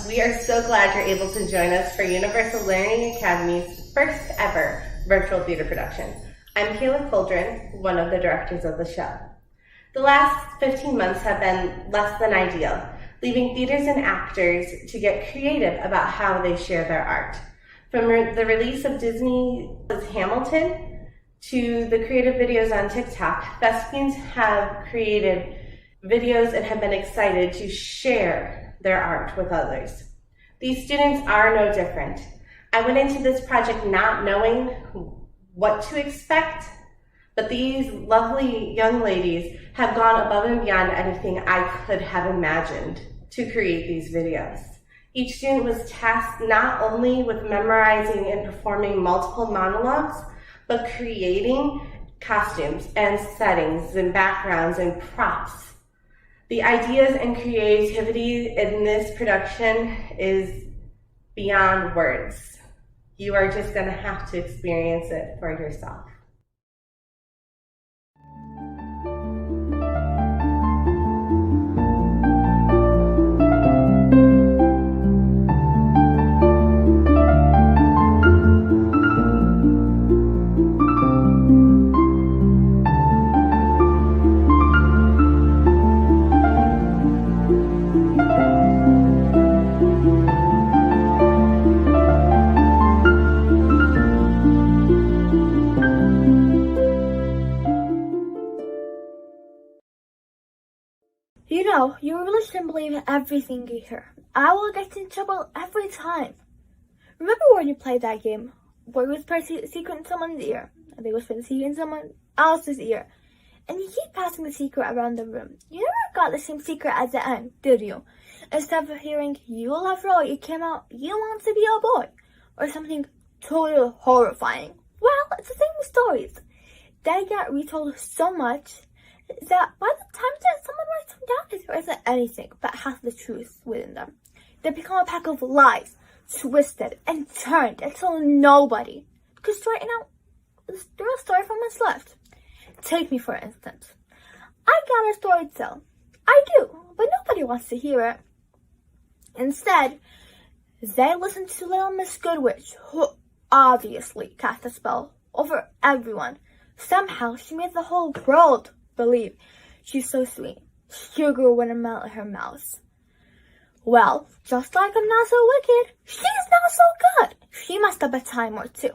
Monologs. We are so glad you're able to join us for Universal Learning Academy's first ever virtual theater production. I'm Kayla Coldren, one of the directors of the show. The last 15 months have been less than ideal, leaving theaters and actors to get creative about how they share their art. From the release of Disney's Hamilton to the creative videos on TikTok, thespians have created videos and have been excited to share their art with others. These students are no different. I went into this project not knowing what to expect, but these lovely young ladies have gone above and beyond anything I could have imagined to create these videos. Each student was tasked not only with memorizing and performing multiple monologues, but creating costumes and settings and backgrounds and props. The ideas and creativity in this production is beyond words. You are just going to have to experience it for yourself. You really shouldn't believe everything you hear. I will get in trouble every time. Remember when you played that game where you whisper a secret in someone's ear, and they whisper the secret in someone else's ear, and you keep passing the secret around the room? You never got the same secret at the end, did you? Instead of hearing ULA, it came out you want to be a boy, or something totally horrifying. Well, it's the same with stories. They get retold so much that by the time that someone writes them down, there isn't anything but half the truth within them. They become a pack of lies, twisted and turned until nobody could straighten out the real story from what's left. Take me, for instance. I got a story to tell. I do, but nobody wants to hear it. Instead, they listen to Little Miss Goodwitch, who obviously cast a spell over everyone. Somehow, she made the whole world believe she's so sweet. Sugar wouldn't melt in her mouth. Well, just like I'm not so wicked, she's not so good. She messed up a time or two.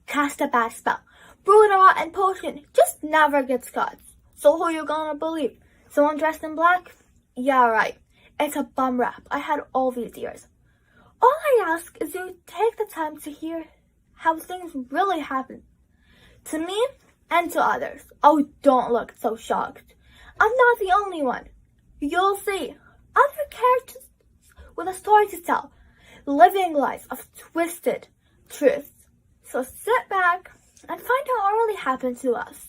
Cast a bad spell. Brewed a rotten potion. Just never gets caught. So who you gonna believe? Someone dressed in black? Yeah, right. It's a bum rap I had all these years. All I ask is you take the time to hear how things really happen. To me, and to others. Oh, don't look so shocked. I'm not the only one. You'll see other characters with a story to tell, living lives of twisted truths. So sit back and find out what really happened to us.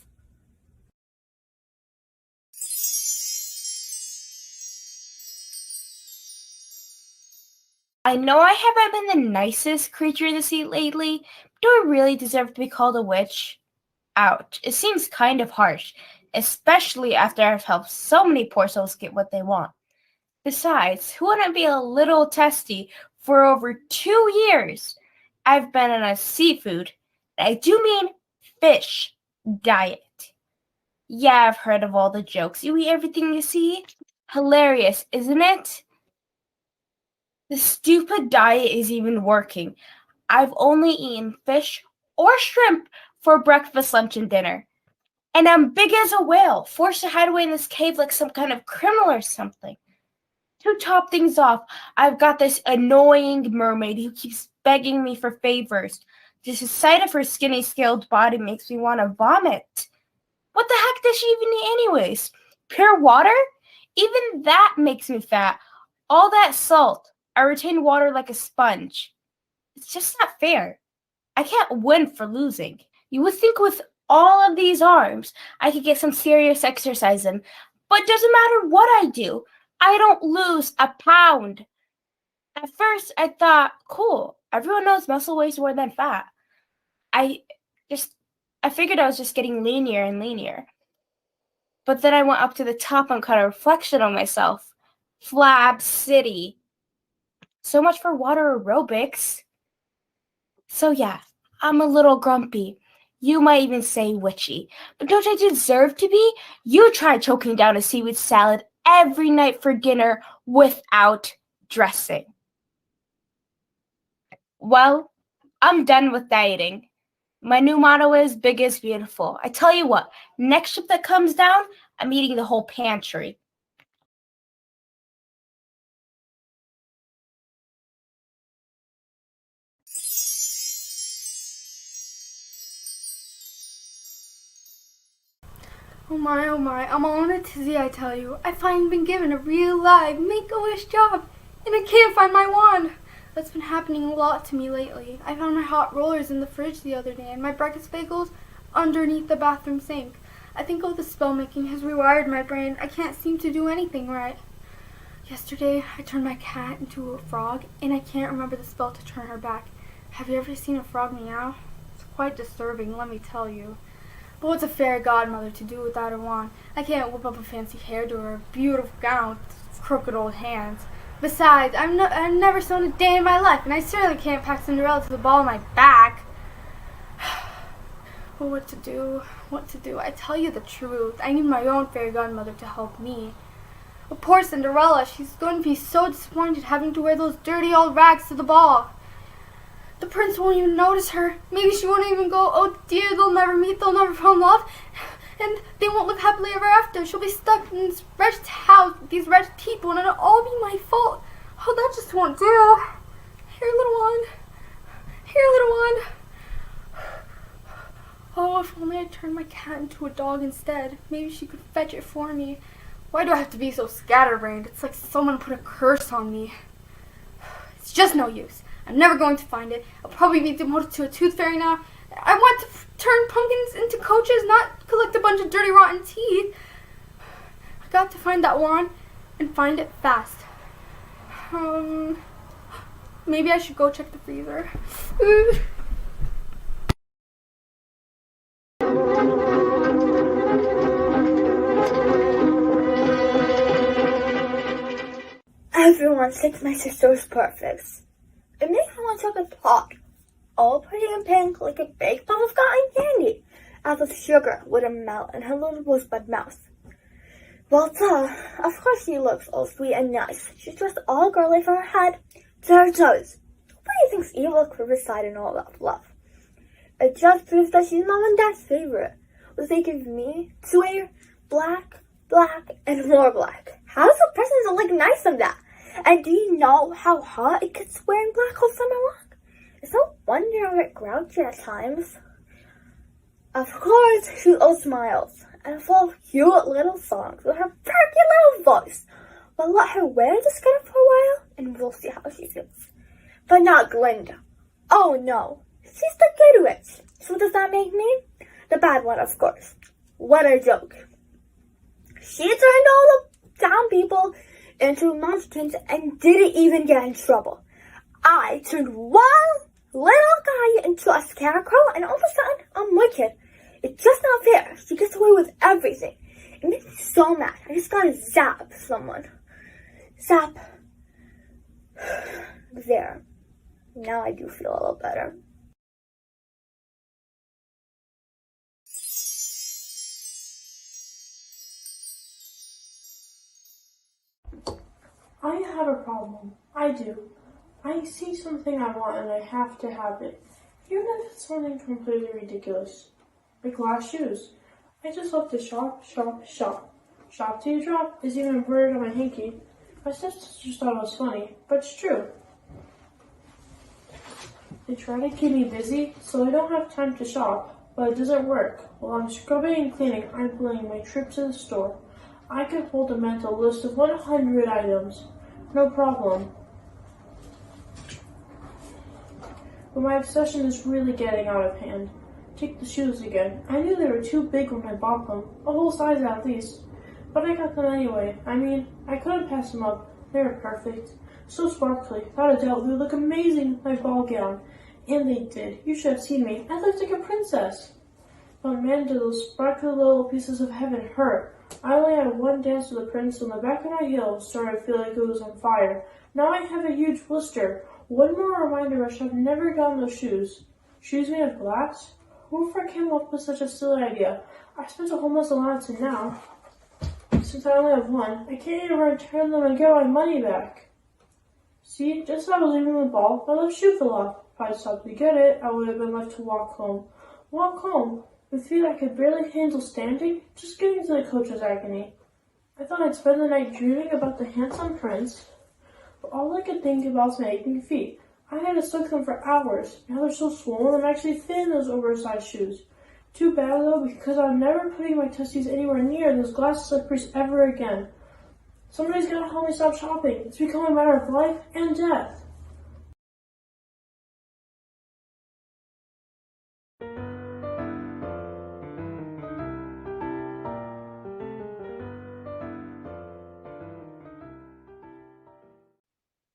I know I haven't been the nicest creature to see lately, but do I really deserve to be called a witch? Ouch, it seems kind of harsh, especially after I've helped so many poor souls get what they want. Besides, who wouldn't be a little testy for over 2 years? I've been on a seafood, and I do mean fish, diet. Yeah, I've heard of all the jokes. You eat everything you see? Hilarious, isn't it? The stupid diet is even working. I've only eaten fish or shrimp for breakfast, lunch, and dinner. And I'm big as a whale, forced to hide away in this cave like some kind of criminal or something. To top things off, I've got this annoying mermaid who keeps begging me for favors. Just the sight of her skinny, scaled body makes me want to vomit. What the heck does she even eat anyways? Pure water? Even that makes me fat. All that salt. I retain water like a sponge. It's just not fair. I can't win for losing. You would think with all of these arms, I could get some serious exercise in, but it doesn't matter what I do. I don't lose a pound. At first, I thought, cool, everyone knows muscle weighs more than fat. I figured I was just getting leaner and leaner. But then I went up to the top and caught a reflection of myself. Flab City. So much for water aerobics. So yeah, I'm a little grumpy. You might even say witchy. But don't I deserve to be? You try choking down a seaweed salad every night for dinner without dressing. Well, I'm done with dieting. My new motto is big is beautiful. I tell you what, next ship that comes down, I'm eating the whole pantry. Oh my, I'm all in a tizzy, I tell you. I've finally been given a real live Make-A-Wish job, and I can't find my wand. That's been happening a lot to me lately. I found my hot rollers in the fridge the other day, and my breakfast bagels underneath the bathroom sink. I think all the spell making has rewired my brain. I can't seem to do anything right. Yesterday, I turned my cat into a frog, and I can't remember the spell to turn her back. Have you ever seen a frog meow? It's quite disturbing, let me tell you. But what's a fairy godmother to do without a wand? I can't whip up a fancy hairdo or a beautiful gown with crooked old hands. Besides, I've never sewn a day in my life, and I certainly can't pack Cinderella to the ball on my back. Well, what to do? What to do? I tell you the truth. I need my own fairy godmother to help me. But poor Cinderella, she's going to be so disappointed having to wear those dirty old rags to the ball. The prince won't even notice her. Maybe she won't even go, oh dear, they'll never meet, they'll never fall in love. And they won't live happily ever after. She'll be stuck in this wretched house with these wretched people, and it'll all be my fault. Oh, that just won't do. Here, little one. Here, little one. Oh, if only I turned my cat into a dog instead. Maybe she could fetch it for me. Why do I have to be so scatterbrained? It's like someone put a curse on me. It's just no use. I'm never going to find it. I'll probably be demoted to a tooth fairy now. I want to turn pumpkins into coaches, not collect a bunch of dirty, rotten teeth. I got to find that wand and find it fast. Maybe I should go check the freezer. Everyone thinks my sister is perfect. It makes me want to take a pot, all pretty and pink like a big puff of cotton candy, as if sugar wouldn't melt in her little rosebud mouth. Well, duh, of course she looks all sweet and nice. She's dressed all girly from her head to her toes. Nobody thinks evil could reside in all that fluff. It just proves that she's mom and dad's favorite. Was they give me to wear black, and more black. How does a person look nice in that? And do you know how hot it gets wearing black all summer long? It's no wonder I get grouchy at times. Of course, she all smiles and full of cute little songs with her perky little voice. But let her wear the skirt for a while and we'll see how she feels. But not Glinda. Oh no, she's the good witch. So what does that make me? The bad one, of course. What a joke. She turned all the town people into munchkins and didn't even get in trouble. I turned one little guy into a scarecrow and all of a sudden I'm wicked. It's just not fair. She gets away with everything. It makes me so mad. I just gotta zap someone. Zap. There. Now I do feel a little better. I have a problem. I do. I see something I want and I have to have it. Even if it's something completely ridiculous. Like glass shoes. I just love to shop. Shop till you drop is even embroidered on my hanky. My sisters just thought it was funny, but it's true. They try to keep me busy, so I don't have time to shop, but it doesn't work. While I'm scrubbing and cleaning, I'm planning my trip to the store. I could hold a mental list of 100 items. No problem. But my obsession is really getting out of hand. Take the shoes again. I knew they were too big when I bought them, a whole size at least. But I got them anyway. I mean, I couldn't pass them up. They were perfect. So sparkly. Without a doubt, they would look amazing with my ball gown. And they did. You should have seen me. I looked like a princess. But man, did those sparkly little pieces of heaven hurt. I only had one dance with the prince, and the back of my heel started to feel like it was on fire. Now I have a huge blister. One more reminder I should have never gotten those shoes. Shoes made of glass? Whoever came up with such a silly idea? I spent a whole month's allowance and now, since I only have one, I can't even return them and get my money back. See, just as I was leaving the ball, my left shoe fell off. If I'd stopped to get it, I would have been left to walk home. Walk home? With feet I could barely handle standing? Just getting to the coach was agony. I thought I'd spend the night dreaming about the handsome prince, but all I could think about was my aching feet. I had to soak them for hours. Now they're so swollen I'm actually thin in those oversized shoes. Too bad though, because I'm never putting my testes anywhere near those glass slippers ever again. Somebody's gotta help me stop shopping. It's become a matter of life and death.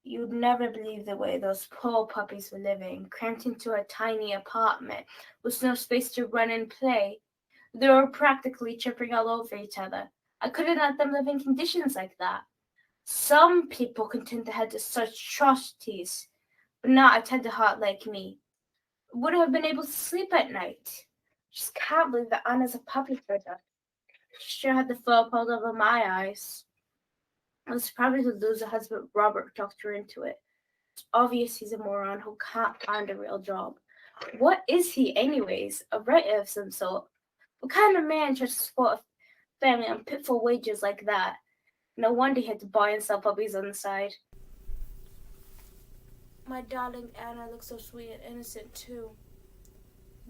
You'd never believe the way those poor puppies were living, cramped into a tiny apartment with no space to run and play. They were practically tripping all over each other. I couldn't let them live in conditions like that. Some people contend to head to such atrocities, but not a tender heart like me. Wouldn't have been able to sleep at night. Just can't believe that Anna's a puppy critter. Sure had the fur pulled over my eyes. I was probably to lose a husband. Robert talked her into it. It's obvious he's a moron who can't find a real job. What is he, anyways? A writer of some sort? What kind of man tries to support a family on pitiful wages like that? No wonder he had to buy and sell puppies on the side. My darling Anna looks so sweet and innocent, too.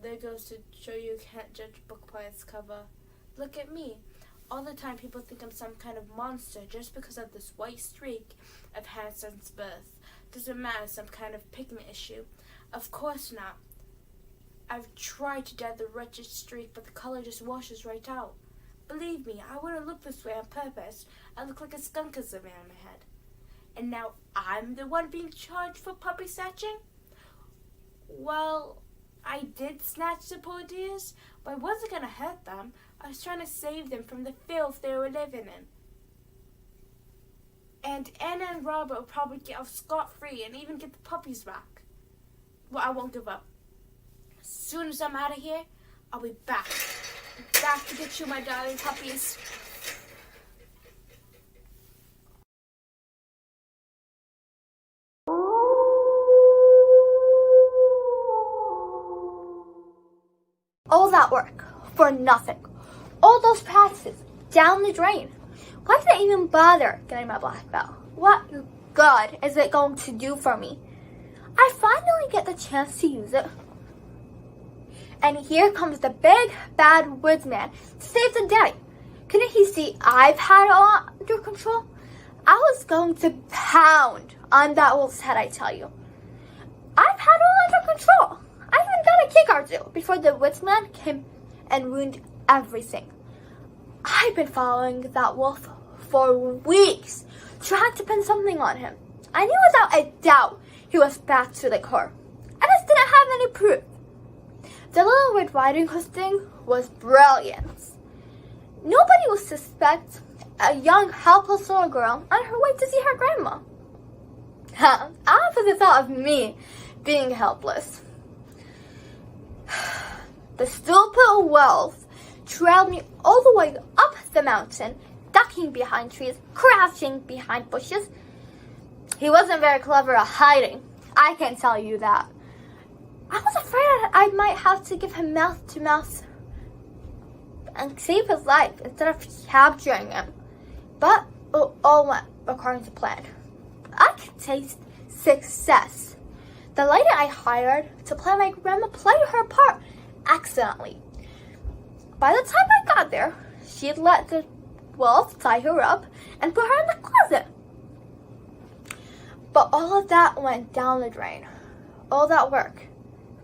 There goes to show you can't judge a book by its cover. Look at me. All the time people think I'm some kind of monster just because of this white streak I've had since birth. Doesn't matter, some kind of pigment issue. Of course not. I've tried to dye the wretched streak, but the color just washes right out. Believe me, I wouldn't look this way on purpose. I look like a skunk as a man in my head. And now I'm the one being charged for puppy snatching? Well, I did snatch the poor dears, but I wasn't going to hurt them. I was trying to save them from the filth they were living in. And Anna and Robert will probably get off scot-free and even get the puppies back. But I won't give up. As soon as I'm out of here, I'll be back. Back to get you, my darling puppies. All that work for nothing. All those practices down the drain. Why did I even bother getting my black belt? What good is it going to do for me? I finally get the chance to use it. And here comes the big bad woodsman to save the day. Couldn't he see I've had it all under control? I was going to pound on that wolf's head, I tell you. I've had it all under control. I even got a kick or two before the woodsman came and ruined everything. I've been following that wolf for weeks, trying to pin something on him. I knew without a doubt he was back to the core. I just didn't have any proof. The little Red Riding Hood thing was brilliant. Nobody would suspect a young, helpless little girl on her way to see her grandma. I put the thought of me being helpless. The stupid wolf trailed me all the way up the mountain, ducking behind trees, crouching behind bushes. He wasn't very clever at hiding, I can tell you that. I was afraid I might have to give him mouth-to-mouth and save his life instead of capturing him. But it all went according to plan. I could taste success. The lady I hired to play my grandma played her part accidentally. By the time I got there, she'd let the wolf tie her up and put her in the closet. But all of that went down the drain. All that work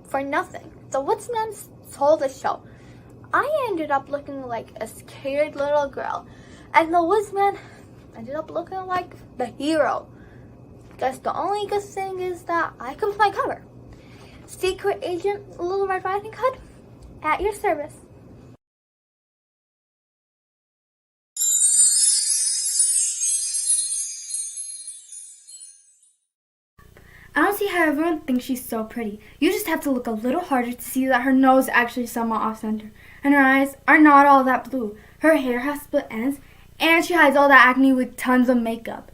for nothing. The woodsman stole the show. I ended up looking like a scared little girl, and the woodsman ended up looking like the hero. Guess the only good thing is that I can play cover. Secret Agent Little Red Riding Hood, at your service. see how everyone thinks she's so pretty. You just have to look a little harder to see that her nose is actually somewhat off-center. And her eyes are not all that blue. Her hair has split ends, and she hides all that acne with tons of makeup.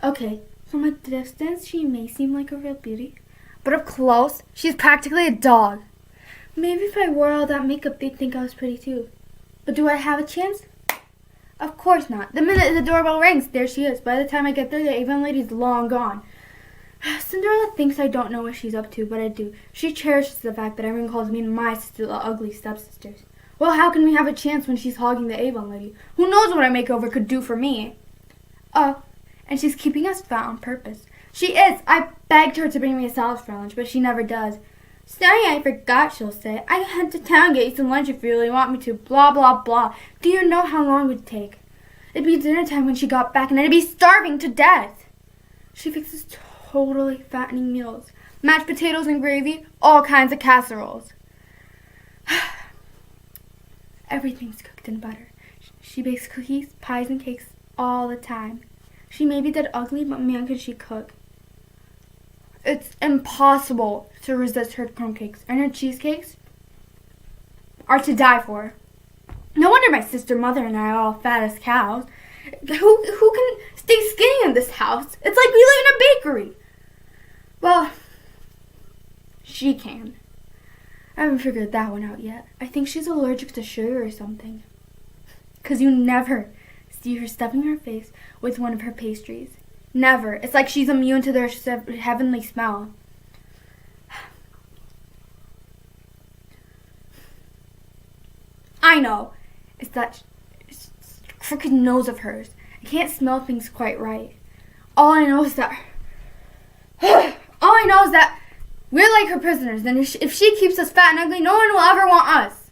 Okay, from a distance, she may seem like a real beauty. But up close, she's practically a dog. Maybe if I wore all that makeup, they'd think I was pretty too. But do I have a chance? Of course not. The minute the doorbell rings, there she is. By the time I get there, the Avon lady's long gone. Cinderella thinks I don't know what she's up to, but I do. She cherishes the fact that everyone calls me and my sister the ugly stepsisters. Well, how can we have a chance when she's hogging the Avon lady? Who knows what a makeover could do for me? Oh, and she's keeping us fat on purpose. She is. I begged her to bring me a salad for lunch, but she never does. Sorry, I forgot, she'll say. I head to town, get you some lunch if you really want me to. Blah, blah, blah. Do you know how long it would take? It'd be dinner time when she got back, and I'd be starving to death. She fixes totally fattening meals. Mashed potatoes and gravy, all kinds of casseroles. Everything's cooked in butter. She bakes cookies, pies, and cakes all the time. She may be dead ugly, but man, could she cook. It's impossible to resist her crumb cakes, and her cheesecakes are to die for. No wonder my sister, mother, and I are all fat as cows. Who can stay skinny in this house? It's like we live in a bakery. Well, she can. I haven't figured that one out yet. I think she's allergic to sugar or something. 'Cause you never see her stuffing her face with one of her pastries. Never. It's like she's immune to their heavenly smell. I know. It's that crooked nose of hers. I can't smell things quite right. All I know is that we're like her prisoners, and if she keeps us fat and ugly, no one will ever want us.